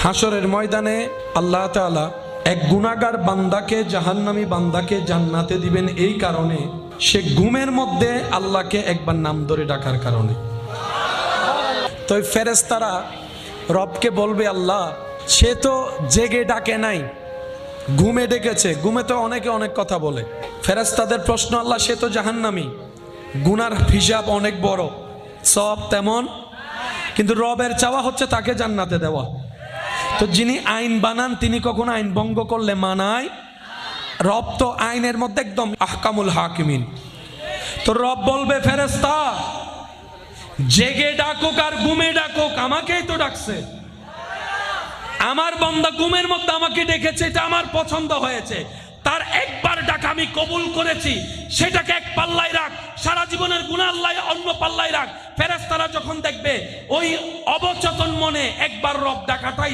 হাসরের ময়দানে আল্লাহ তাআলা এক গুনাহগার বান্দাকে জাহান্নামী বান্দাকে জান্নাতে দিবেন এই কারণে সে ঘুমের মধ্যে আল্লাহকে একবার নাম ধরে ডাকার কারণে। তো ফেরেশতারা রবকে বলবে, আল্লাহ সে তো জেগে ডাকে নাই, ঘুমে ডেকেছে। ঘুমে তো অনেকে অনেক কথা বলে। ফেরেশতাদের প্রশ্ন, আল্লাহ সে তো জাহান্নামী, গুনার হিসাব অনেক বড়, সব তেমন, কিন্তু রবের চাওয়া হচ্ছে তাকে জান্নাতে দেওয়া। তো যিনি আইন বানান তিনি কখনো আইন ভঙ্গ করলে মানায়? রব তো আইনের মধ্যে একদম আহকামুল হাকিমিন। তো রব বলবে, ফেরেশতা জেগে ডাকুক আর ঘুমে ডাকুক আমাকেই তো ডাকছে, আমার বান্দা ঘুমের মধ্যে আমাকে ডেকেছে, এটা আমার পছন্দ হয়েছে, তার একবার ডাক আমি কবুল করেছি, সেটাকে এক পাল্লায় রাখ, সারা জীবনের গুনাহ আল্লাহ অন্য পাল্লায় রাখ। ফেরেশতারা যখন দেখবে ওই অবচেতন মনে একবার রব ডাকাটাই